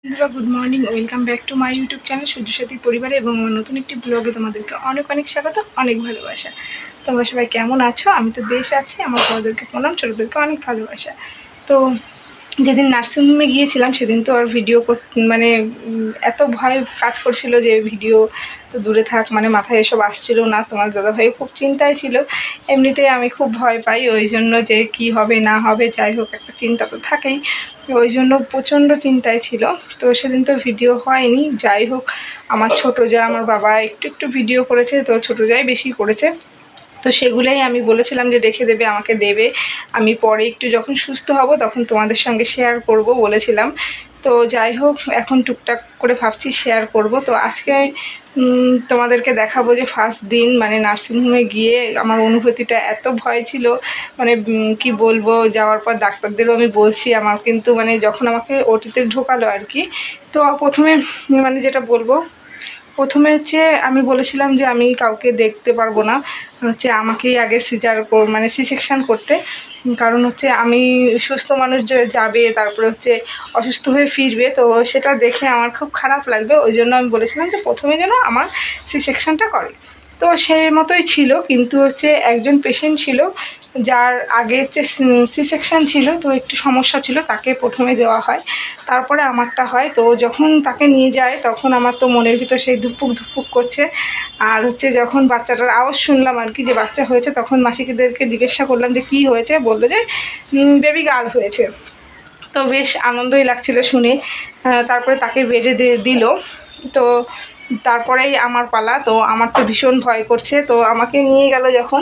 বন্ধুরা good morning, welcome back to my YouTube channel Suryasathi পরিবারে এবং আমার নতুন একটি ব্লগে তোমাদেরকে অনেক অনেক স্বাগত, অনেক ভালোবাসা। তোমরা সবাই কেমন আছো? আমি তো বেশ আছি। আমার বড়দেরকে প্রণাম, ছোটোদেরকে অনেক ভালোবাসা। তো যেদিন নার্সিংহোমে গিয়েছিলাম সেদিন তো আর ভিডিও মানে এত ভয় কাজ করছিল যে ভিডিও তো দূরে থাক, মানে মাথায় এসব আসছিল না। তোমার দাদাভাই খুব চিন্তায় ছিল। এমনিতেই আমি খুব ভয় পাই, ওই জন্য যে কি হবে না হবে, যাই হোক একটা চিন্তা তো থাকেই। ওই জন্য প্রচণ্ড চিন্তায় ছিল। তো সেদিন তো ভিডিও হয়নি। যাই হোক, আমার ছোটো যা, আমার বাবা একটু একটু ভিডিও করেছে, তো ছোটো যাই বেশি করেছে। তো সেগুলোই আমি বলেছিলাম যে রেখে দেবে, আমাকে দেবে। আমি পরে একটু যখন সুস্থ হব তখন তোমাদের সঙ্গে শেয়ার করব বলেছিলাম। তো যাই হোক, এখন টুকটাক করে ভাবছি শেয়ার করব। তো আজকে তোমাদেরকে দেখাবো যে ফার্স্ট দিন মানে নার্সিংহোমে গিয়ে আমার অনুভূতিটা এত ভয় ছিল, মানে কি বলবো। যাওয়ার পর ডাক্তারদেরও আমি বলছি, আমার কিন্তু মানে যখন আমাকে ওটিতে ঢোকালো আর কি, তো প্রথমে মানে যেটা বলবো, প্রথমে হচ্ছে আমি বলেছিলাম যে আমি কাউকে দেখতে পারবো না, হচ্ছে আমাকেই আগে সিজার মানে সি সেকশান করতে। কারণ হচ্ছে আমি সুস্থ মানুষ যে যাবে, তারপরে হচ্ছে অসুস্থ হয়ে ফিরবে, তো সেটা দেখে আমার খুব খারাপ লাগবে। ওই জন্য আমি বলেছিলাম যে প্রথমে যেন আমার সি সেকশানটা করে। তো সেই মতোই ছিল, কিন্তু হচ্ছে একজন পেশেন্ট ছিল যার আগে হচ্ছে সি সেকশান ছিল, তো একটু সমস্যা ছিল, তাকে প্রথমে দেওয়া হয়, তারপরে আমারটা হয়। তো যখন তাকে নিয়ে যায় তখন আমার তো মনের ভিতর সেই ধুকপুক ধুকপুক করছে। আর হচ্ছে যখন বাচ্চাটার আওয়াজ শুনলাম আর কি, যে বাচ্চা হয়েছে, তখন মাসিদেরকে জিজ্ঞাসা করলাম যে কী হয়েছে, বললো যে বেবি গার্ল হয়েছে। তো বেশ আনন্দই লাগছিল শুনে। তারপরে তাকে বেডে দিল। তো তারপরেই আমার পালা। তো আমার তো ভীষণ ভয় করছে, তো আমাকে নিয়ে গেল যখন,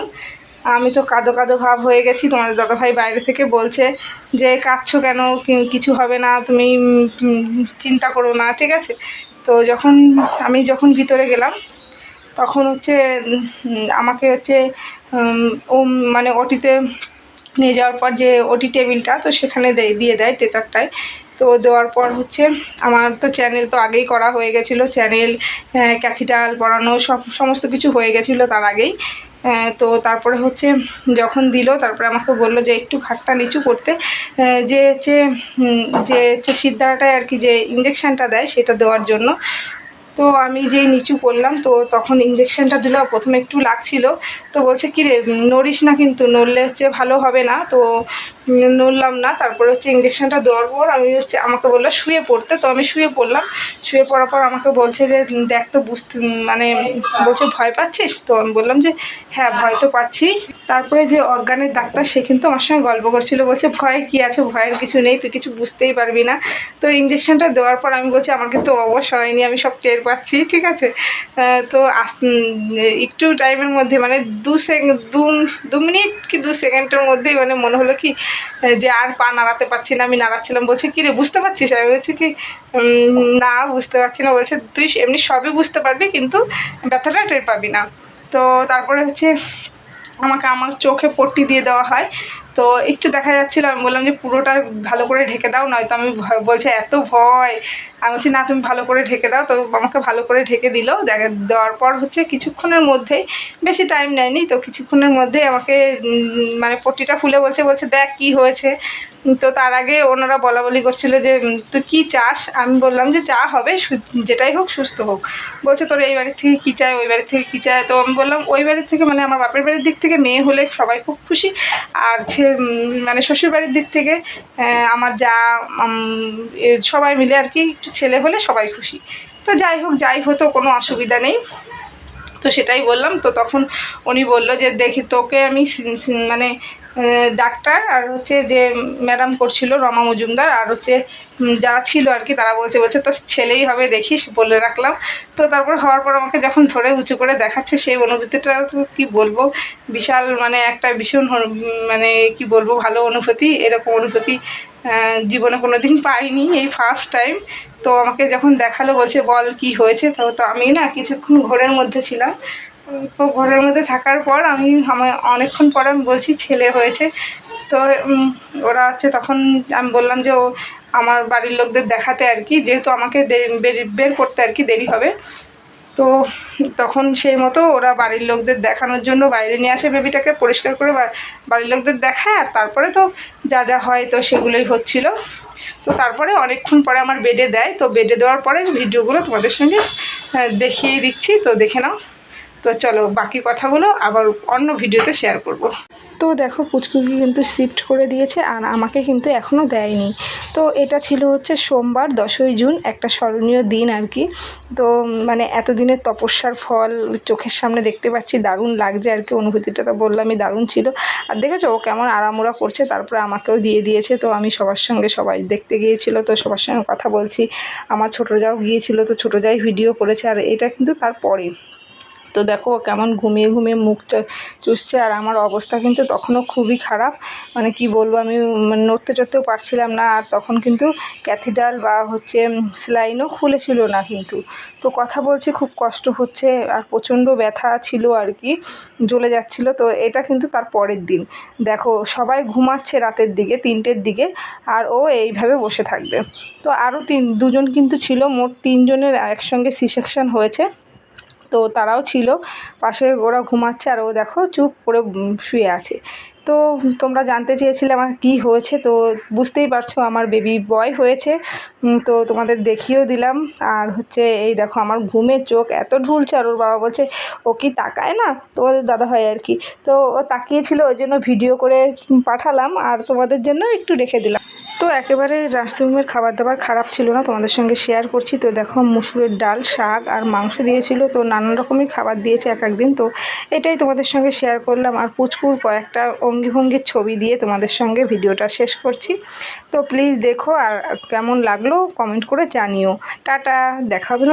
আমি তো কাঁদো কাঁদো ভাব হয়ে গেছি। তোমাদের দাদাভাই বাইরে থেকে বলছে যে কাঁদছো কেন, কিছু হবে না, তুমি চিন্তা করো না, ঠিক আছে। তো যখন ভিতরে গেলাম তখন হচ্ছে আমাকে হচ্ছে ও মানে ওটিতে নিয়ে যাওয়ার পর যে ওটি টেবিলটা, তো সেখানে দিয়ে দেয় টেচারটায়। তো দেওয়ার পর হচ্ছে আমার তো চ্যানেল তো আগেই করা হয়ে গেছিলো, চ্যানেল ক্যাথিটাল পরানো সমস্ত কিছু হয়ে গেছিলো তার আগেই। তো তারপরে হচ্ছে যখন দিল, তারপরে আমাকে বললো যে একটু ঘাটটা নিচু করতে, যে হচ্ছে সিদ্ধাটায় আর কি, যে ইঞ্জেকশানটা দেয় সেটা দেওয়ার জন্য। তো আমি যেই নিচু করলাম, তো তখন ইঞ্জেকশানটা দিল। প্রথমে একটু লাগছিল, তো বলছে কী রে, নড়িস না কিন্তু, নড়লে হচ্ছে ভালো হবে না। তো নড়লাম না। তারপরে হচ্ছে ইঞ্জেকশানটা দেওয়ার পর আমাকে বললো শুয়ে পড়তে, তো আমি শুয়ে পড়লাম। শুয়ে পড়ার পর আমাকে বলছে যে দেখ তো বুঝতে, মানে বলছে ভয় পাচ্ছিস? তো আমি বললাম যে হ্যাঁ, ভয় তো পাচ্ছি। তারপরে যে অজ্ঞানের ডাক্তার, সে কিন্তু আমার সঙ্গে গল্প করছিল, বলছে ভয় কী আছে, ভয়ের কিছু নেই, তুই কিছু বুঝতেই পারবি না। তো ইঞ্জেকশানটা দেওয়ার পর আমি বলছি আমার কিন্তু অবশ হয়নি, আমি সব টের পাচ্ছি, ঠিক আছে। তো একটু টাইমের মধ্যে মানে দু মিনিট কি 2 সেকেন্ডের মধ্যেই মানে মনে হলো কি যে আর পা নাড়াতে পারছি না। আমি নাড়াচ্ছিলাম, বলছে কী রে বুঝতে পারছিস? আমি বলছি কি না, বুঝতে পারছি না। বলছে তুই এমনি সবই বুঝতে পারবি, কিন্তু ব্যথাটা টের পাবি না। তো তারপরে হচ্ছে আমার চোখে পট্টি দিয়ে দেওয়া হয়। তো একটু দেখা যাচ্ছিলো, আমি বললাম যে পুরোটা ভালো করে ঢেকে দাও, নয়তো আমি বলছে এত ভয়। আমি বলছি না, তুমি ভালো করে ঢেকে দাও। তো আমাকে ভালো করে ঢেকে দিল। দেওয়ার পর হচ্ছে কিছুক্ষণের মধ্যেই, বেশি টাইম নেয়নি, তো কিছুক্ষণের মধ্যেই আমাকে মানে পট্টিটা খুলে বলছে দেখ কী হয়েছে। তো তার আগে ওনারা বলাবলি করছিল যে তুই কী চাস। আমি বললাম যে যা হবে, যেটাই হোক, সুস্থ হোক। বলছে তোর এই বাড়ির থেকে কী চায়, ওই বাড়ির থেকে কী চায়। তো আমি বললাম ওই বাড়ির থেকে মানে আমার বাপের বাড়ির দিক থেকে মেয়ে হলে সবাই খুব খুশি, আর মানে শ্বশুর বাড়ির দিক থেকে আমার যা সবাই মিলে আর কি, একটু ছেলে হলে সবাই খুশি। তো যাই হোক, যাই হতো কোনো অসুবিধা নেই। তো সেটাই বললাম। তো তখন উনি বললো যে দেখি তোকে আমি মানে ডাক্তার আর হচ্ছে যে ম্যাডাম করছিল রমা মজুমদার, আর হচ্ছে যারা ছিল আর কি, তারা বলছে তোর ছেলেই হবে, দেখিস, বলে রাখলাম। তো তারপর হওয়ার পর আমাকে যখন ধরে উঁচু করে দেখাচ্ছে, সেই অনুভূতিটা তো কী বলবো, বিশাল মানে একটা ভীষণ মানে কি বলবো, ভালো অনুভূতি। এরকম অনুভূতি জীবনে কোনো দিন পাইনি, এই ফার্স্ট টাইম। তো আমাকে যখন দেখালো, বলছে বল কি হয়েছে। তো আমি না কিছুক্ষণ ঘোরের মধ্যে ছিলাম। তো ঘরের মধ্যে থাকার পর আমার অনেকক্ষণ পর আমি বলছি ছেলে হয়েছে। তো ওরা হচ্ছে, তখন আমি বললাম যে ও আমার বাড়ির লোকদের দেখাতে আর কি, যেহেতু আমাকে বের করতে আর কি দেরি হবে। তো তখন সেই মতো ওরা বাড়ির লোকদের দেখানোর জন্য বাইরে নিয়ে আসে বেবিটাকে, পরিষ্কার করে বাড়ির লোকদের দেখায়। আর তারপরে তো যা যা হয় তো সেগুলোই হচ্ছিলো। তো তারপরে অনেকক্ষণ পরে আমার বেডে দেয়, তো বেডে দেওয়ার পরে ভিডিওগুলো তোমাদের সঙ্গে দেখিয়ে দিচ্ছি, তো দেখে নাও। তো চলো বাকি কথাগুলো আবার অন্য ভিডিওতে শেয়ার করব। তো দেখো পুচকুকে কিন্তু শিফট করে দিয়েছে আর আমাকে কিন্তু এখনও দেয়নি। তো এটা ছিল হচ্ছে সোমবার 10ই জুন, একটা স্মরণীয় দিন আর কি। তো মানে এতদিনের তপস্যার ফল চোখের সামনে দেখতে পাচ্ছি, দারুণ লাগছে আর কি। অনুভূতিটা তো বললামই দারুণ ছিল। আর দেখেছো ও কেমন আড়ামোড়া করছে, তারপরে আমাকেও দিয়ে দিয়েছে। তো আমি সবার সঙ্গে, সবাই দেখতে গিয়েছিল তো সবার সঙ্গে কথা বলছি। আমার ছোটো যাও গিয়েছিল, তো ছোটো যাই ভিডিও করেছে। আর এটা কিন্তু তারপরে তো দেখো কেমন ঘুমিয়ে ঘুমিয়ে মুখটা চুষছে। আর আমার অবস্থা কিন্তু তখনও খুবই খারাপ, মানে কি বলবো, আমি মানে নড়তে চড়তেও পারছিলাম না। আর তখন কিন্তু ক্যাথিড্রাল বা হচ্ছে স্যালাইনও খুলেছিল না কিন্তু। তো কথা বলছি, খুব কষ্ট হচ্ছে আর প্রচণ্ড ব্যথা ছিল আর কি, জ্বলে যাচ্ছিল। তো এটা কিন্তু তার পরের দিন। দেখো সবাই ঘুমাচ্ছে রাতের দিকে 3টের দিকে, আর ও এইভাবে বসে থাকবে। তো আরও দুজন কিন্তু ছিল, মোট 3 জনের একসঙ্গে সি সেকশন হয়েছে। তো তারাও ছিল পাশে, ওরা ঘুমাচ্ছে আর ও দেখো চুপ করে শুয়ে আছে। তো তোমরা জানতে চেয়েছিলে আমার কী হয়েছে, তো বুঝতেই পারছো আমার বেবি বয় হয়েছে। তো তোমাদের দেখিয়েও দিলাম। আর হচ্ছে এই দেখো আমার ঘুমের চোখ এত ঢুলছে, আর ওর বাবা বলছে ও কি তাকায় না, তোমাদের দাদা হয় আর কি। তো ও তাকিয়েছিল, ওই জন্য ভিডিও করে পাঠালাম আর তোমাদের জন্য একটু রেখে দিলাম। তো একেবারে নার্সিংহোমের খাবার দাবার খারাপ ছিল না, তোমাদের সঙ্গে শেয়ার করছি। তো দেখো মুসুরের ডাল, শাক আর মাংস দিয়েছিল, তো নানান রকমের খাবার দিয়েছে এক একদিন। তো এটাই তোমাদের সঙ্গে শেয়ার করলাম। আর পুচকুর কয়েকটা অঙ্গিভঙ্গির ছবি দিয়ে তোমাদের সঙ্গে ভিডিওটা শেষ করছি। তো প্লিজ দেখো, আর কেমন লাগলো কমেন্ট করে জানিও। টাটা, দেখা হবে।